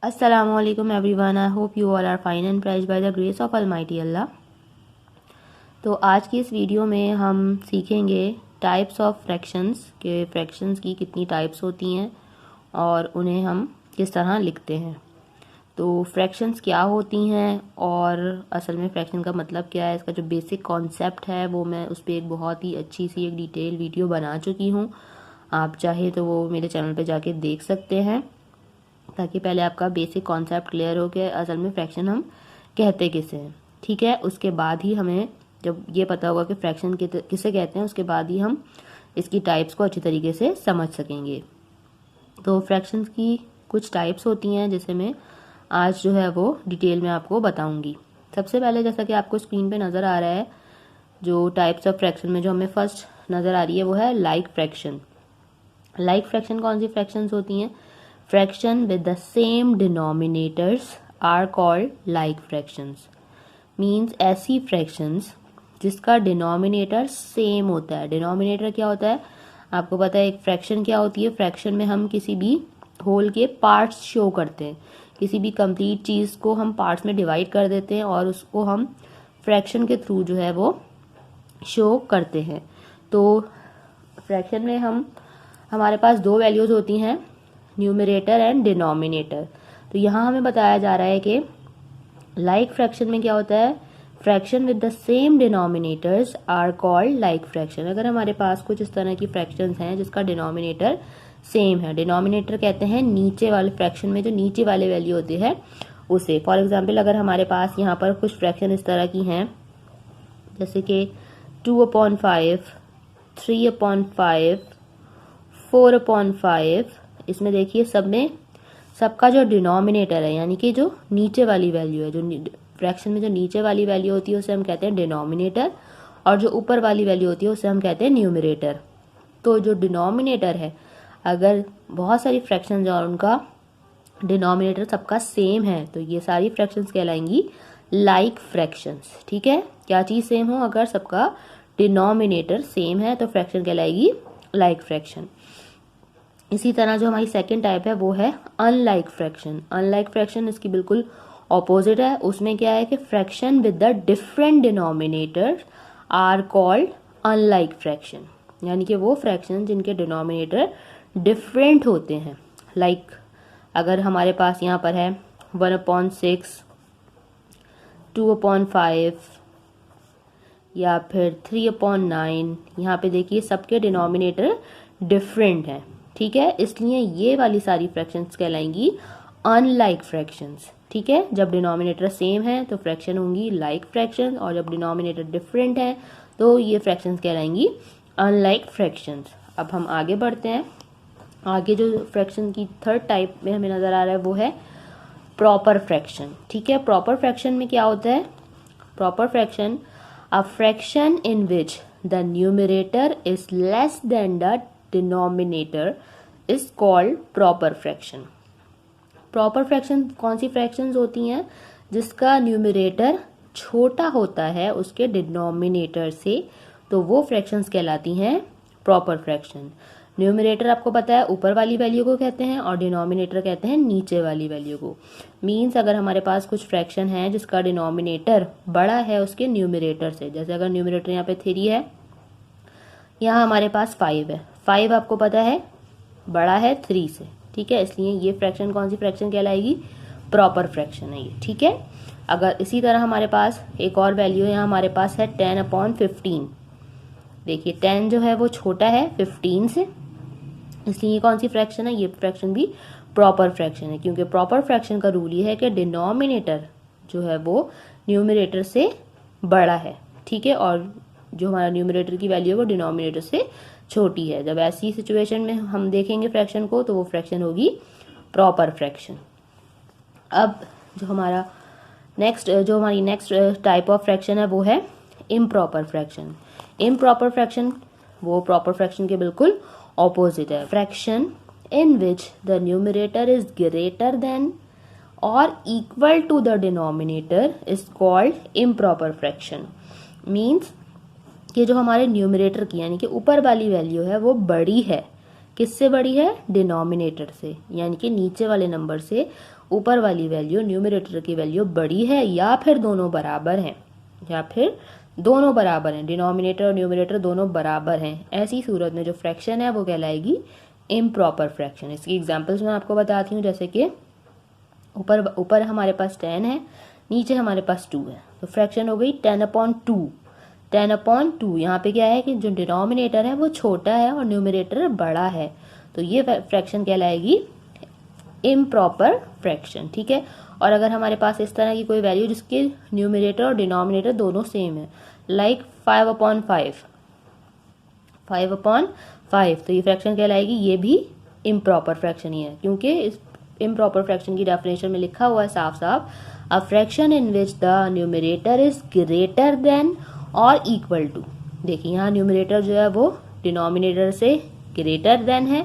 Assalamualaikum everyone. I hope you all are fine and praised by the grace of Almighty Allah. तो आज की इस video में हम सीखेंगे टाइप्स ऑफ फ्रैक्शंस के फ्रैक्शंस की कितनी टाइप्स होती हैं और उन्हें हम किस तरह लिखते हैं। तो फ्रैक्शंस क्या होती हैं और असल में फ्रैक्शन का मतलब क्या है, इसका जो बेसिक कॉन्सेप्ट है वो मैं उस पर एक बहुत ही अच्छी सी एक डिटेल वीडियो बना चुकी हूँ। आप चाहे तो वो मेरे चैनल पे जाके देख सकते हैं, ताकि पहले आपका बेसिक कॉन्सेप्ट क्लियर हो कि असल में फ्रैक्शन हम कहते किसे हैं। ठीक है, उसके बाद ही हमें जब ये पता होगा कि फ्रैक्शन किसे कहते हैं, उसके बाद ही हम इसकी टाइप्स को अच्छी तरीके से समझ सकेंगे। तो फ्रैक्शंस की कुछ टाइप्स होती हैं जिसे मैं आज जो है वो डिटेल में आपको बताऊंगी। सबसे पहले जैसा कि आपको स्क्रीन पे नज़र आ रहा है, जो टाइप्स ऑफ फ्रैक्शन में जो हमें फर्स्ट नज़र आ रही है वो है लाइक फ्रैक्शन। लाइक फ्रैक्शन कौन सी फ्रैक्शंस होती हैं? Fraction with the same denominators are called like fractions. Means ऐसी फ्रैक्शंस जिसका डिनोमिनेटर सेम होता है। डिनोमिनेटर क्या होता है आपको पता है? एक फ्रैक्शन क्या होती है? फ्रैक्शन में हम किसी भी होल के पार्ट्स शो करते हैं। किसी भी कंप्लीट चीज़ को हम पार्ट्स में डिवाइड कर देते हैं और उसको हम फ्रैक्शन के थ्रू जो है वो शो करते हैं। तो फ्रैक्शन में हमारे पास दो वैल्यूज़ होती हैं, न्यूमरेटर एंड डिनोमिनेटर। तो यहाँ हमें बताया जा रहा है कि लाइक फ्रैक्शन में क्या होता है? Fraction with the same denominators are called like fraction. अगर हमारे पास कुछ इस तरह की फ्रैक्शंस हैं जिसका डिनोमिनेटर सेम है, डिनोमिनेटर कहते हैं नीचे वाले फ्रैक्शन में जो नीचे वाले वैल्यू होती है उसे। फॉर एग्जाम्पल अगर हमारे पास यहाँ पर कुछ फ्रैक्शन इस तरह की हैं जैसे कि 2/5, 3/5, 4/5, इसमें देखिए सब में सबका जो डिनोमिनेटर है यानी कि जो नीचे वाली वैल्यू है, जो फ्रैक्शन में जो नीचे वाली वैल्यू होती है उसे हम कहते हैं डिनोमिनेटर, और जो ऊपर वाली वैल्यू होती है उसे हम कहते हैं न्यूमरेटर। तो जो डिनोमिनेटर है, अगर बहुत सारी फ्रैक्शंस और उनका डिनोमिनेटर सबका सेम है तो ये सारी फ्रैक्शंस कहलाएंगी लाइक फ्रैक्शंस। ठीक है, क्या चीज़ सेम हो? अगर सबका डिनोमिनेटर सेम है तो फ्रैक्शन कहलाएगी लाइक फ्रैक्शन। इसी तरह जो हमारी सेकंड टाइप है वो है अनलाइक फ्रैक्शन। अनलाइक फ्रैक्शन इसकी बिल्कुल ऑपोजिट है। उसमें क्या है कि fraction with the different denominator are called unlike fraction, यानी कि वो फ्रैक्शन जिनके डिनोमिनेटर डिफरेंट होते हैं। लाइक अगर हमारे पास यहाँ पर है 1/6, 2/5 या फिर 3/9, यहाँ पे देखिए सबके डिनोमिनेटर डिफरेंट हैं। ठीक है, इसलिए ये वाली सारी फ्रैक्शंस कहलाएंगी अनलाइक फ्रैक्शंस। ठीक है, जब डिनोमिनेटर सेम है तो फ्रैक्शन होंगी लाइक फ्रैक्शन, और जब डिनोमिनेटर डिफरेंट है तो ये फ्रैक्शंस कहलाएंगी अनलाइक फ्रैक्शंस। अब हम आगे बढ़ते हैं। आगे जो फ्रैक्शन की थर्ड टाइप में हमें नज़र आ रहा है वो है प्रॉपर फ्रैक्शन। ठीक है, प्रॉपर फ्रैक्शन में क्या होता है? Proper fraction, a fraction in which the numerator is less than the denominator is called proper fraction. Proper fraction कौन सी फ्रैक्शंस होती हैं? जिसका न्यूमरेटर छोटा होता है उसके डिनोमिनेटर से, तो वो फ्रैक्शंस कहलाती हैं प्रॉपर फ्रैक्शन। न्यूमरेटर आपको पता है ऊपर वाली वैल्यू को कहते हैं और डिनोमिनेटर कहते हैं नीचे वाली वैल्यू को। मीन्स अगर हमारे पास कुछ फ्रैक्शन है जिसका डिनोमिनेटर बड़ा है उसके न्यूमरेटर से, जैसे अगर न्यूमरेटर यहाँ पे 3 है, यहाँ हमारे पास 5 है। 5 आपको पता है बड़ा है 3 से। ठीक है, इसलिए ये फ्रैक्शन कौन सी फ्रैक्शन कहलाएगी? प्रॉपर फ्रैक्शन है ये। ठीक है, अगर इसी तरह हमारे पास एक और वैल्यू है, यहाँ हमारे पास है 10/15। देखिए 10 जो है वो छोटा है 15 से, इसलिए ये कौन सी फ्रैक्शन है? ये फ्रैक्शन भी प्रॉपर फ्रैक्शन है, क्योंकि प्रॉपर फ्रैक्शन का रूल ये है कि डिनोमिनेटर जो है वो न्यूमरेटर से बड़ा है। ठीक है, और जो हमारा न्यूमरेटर की वैल्यू है वो डिनोमिनेटर से छोटी है। जब ऐसी सिचुएशन में हम देखेंगे फ्रैक्शन को तो वो फ्रैक्शन होगी प्रॉपर फ्रैक्शन। अब जो हमारी नेक्स्ट टाइप ऑफ फ्रैक्शन है वो है इम्प्रॉपर फ्रैक्शन। इम्प्रॉपर फ्रैक्शन वो प्रॉपर फ्रैक्शन के बिल्कुल ऑपोजिट है। Fraction in which the numerator is greater than और equal to the denominator is called improper fraction. Means कि जो हमारे न्यूमरेटर की यानी कि ऊपर वाली वैल्यू है वो बड़ी है। किससे बड़ी है? डिनोमिनेटर से, यानी कि नीचे वाले नंबर से ऊपर वाली वैल्यू न्यूमरेटर की वैल्यू बड़ी है या फिर दोनों बराबर हैं, या फिर दोनों बराबर हैं, डिनोमिनेटर और न्यूमरेटर दोनों बराबर हैं, ऐसी सूरत में जो फ्रैक्शन है वो कहलाएगी इम्प्रॉपर फ्रैक्शन। इसकी एग्जांपल्स मैं आपको बताती हूँ, जैसे कि ऊपर हमारे पास 10 है, नीचे हमारे पास 2 है, तो फ्रैक्शन हो गई 10/2। 10/2 यहाँ पे क्या है कि जो डिनोमिनेटर है वो छोटा है और न्यूमरेटर बड़ा है, तो ये फ्रैक्शन कहलाएगी इम्प्रॉपर फ्रैक्शन। ठीक है, और अगर हमारे पास इस तरह की कोई वैल्यू जिसके न्यूमरेटर और डिनोमिनेटर दोनों सेम है, लाइक 5/5, 5/5, तो ये फ्रैक्शन कहलाएगी, ये भी इम्प्रॉपर फ्रैक्शन ही है, क्योंकि इस इम्प्रॉपर फ्रैक्शन की डेफिनेशन में लिखा हुआ है साफ साफ, a fraction in which the numerator is greater than और इक्वल टू। देखिए यहाँ न्यूमरेटर जो है वो डिनोमिनेटर से ग्रेटर देन है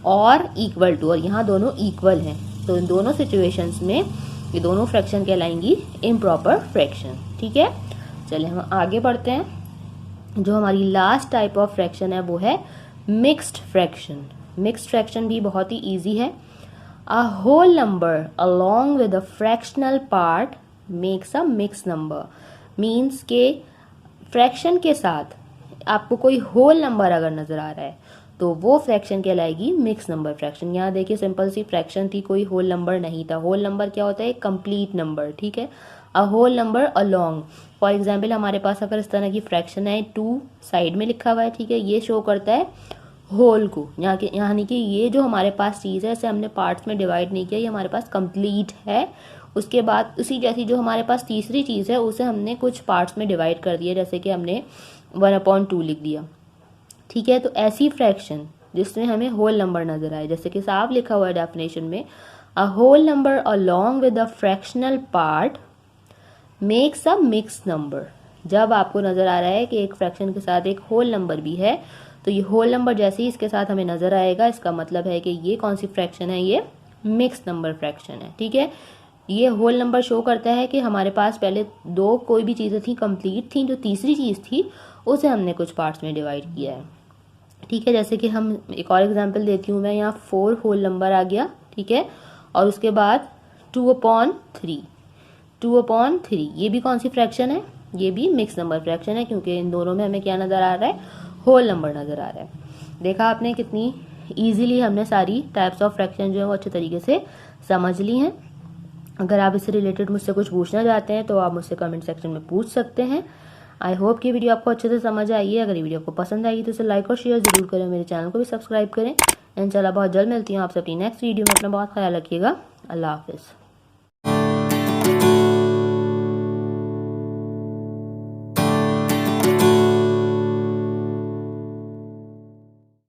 और इक्वल टू, और यहाँ दोनों इक्वल हैं, तो इन दोनों सिचुएशंस में ये दोनों फ्रैक्शन कहलाएंगी इम्प्रॉपर फ्रैक्शन। ठीक है, चलिए हम आगे बढ़ते हैं। जो हमारी लास्ट टाइप ऑफ फ्रैक्शन है वो है मिक्स्ड फ्रैक्शन। मिक्स्ड फ्रैक्शन भी बहुत ही ईजी है। A whole number along with a fractional part makes a mix number. Means के फ्रैक्शन के साथ आपको कोई होल नंबर अगर नजर आ रहा है तो वो फ्रैक्शन कहलाएगी मिक्स नंबर फ्रैक्शन। यहाँ देखिए सिंपल सी फ्रैक्शन थी, कोई होल नंबर नहीं था। होल नंबर क्या होता है? Complete number. ठीक है, a whole number along, for example हमारे पास अगर इस तरह की फ्रैक्शन है, 2 साइड में लिखा हुआ है, ठीक है, ये शो करता है होल को, यानी कि ये जो हमारे पास चीज़ है इसे हमने पार्ट्स में डिवाइड नहीं किया, ये हमारे पास कंप्लीट है। उसके बाद उसी जैसी जो हमारे पास तीसरी चीज़ है उसे हमने कुछ पार्ट्स में डिवाइड कर दिया, जैसे कि हमने 1/2 लिख दिया। ठीक है, तो ऐसी फ्रैक्शन जिसमें हमें होल नंबर नजर आए, जैसे कि साफ लिखा हुआ है डेफिनेशन में, a whole number along with a fractional part makes a mix number. जब आपको नजर आ रहा है कि एक फ्रैक्शन के साथ एक होल नंबर भी है, तो ये होल नंबर जैसे ही इसके साथ हमें नजर आएगा, इसका मतलब है कि ये कौन सी फ्रैक्शन है? ये मिक्स नंबर फ्रैक्शन है। ठीक है, ये होल नंबर शो करता है कि हमारे पास पहले 2 कोई भी चीज़ें थी कंप्लीट थी, जो तीसरी चीज़ थी उसे हमने कुछ पार्ट्स में डिवाइड किया है। ठीक है, जैसे कि हम एक और एग्जांपल देती हूँ मैं, यहाँ 4 होल नंबर आ गया। ठीक है, और उसके बाद 2/3, 2/3, ये भी कौन सी फ्रैक्शन है? ये भी मिक्स नंबर फ्रैक्शन है, क्योंकि इन दोनों में हमें क्या नज़र आ रहा है? होल नंबर नज़र आ रहा है। देखा आपने कितनी ईजिली हमने सारी टाइप्स ऑफ फ्रैक्शन जो है वो अच्छे तरीके से समझ ली हैं। अगर आप इससे रिलेटेड मुझसे कुछ पूछना चाहते हैं तो आप मुझसे कमेंट सेक्शन में पूछ सकते हैं। आई होप कि वीडियो आपको अच्छे से समझ आई है। अगर ये वीडियो आपको पसंद आएगी तो इसे लाइक और शेयर जरूर करें, मेरे चैनल को भी सब्सक्राइब करें। इंशाल्लाह बहुत जल्द मिलती हूँ आपसे अपनी नेक्स्ट वीडियो में। अपना बहुत ख्याल रखिएगा। अल्लाह हाफिज़।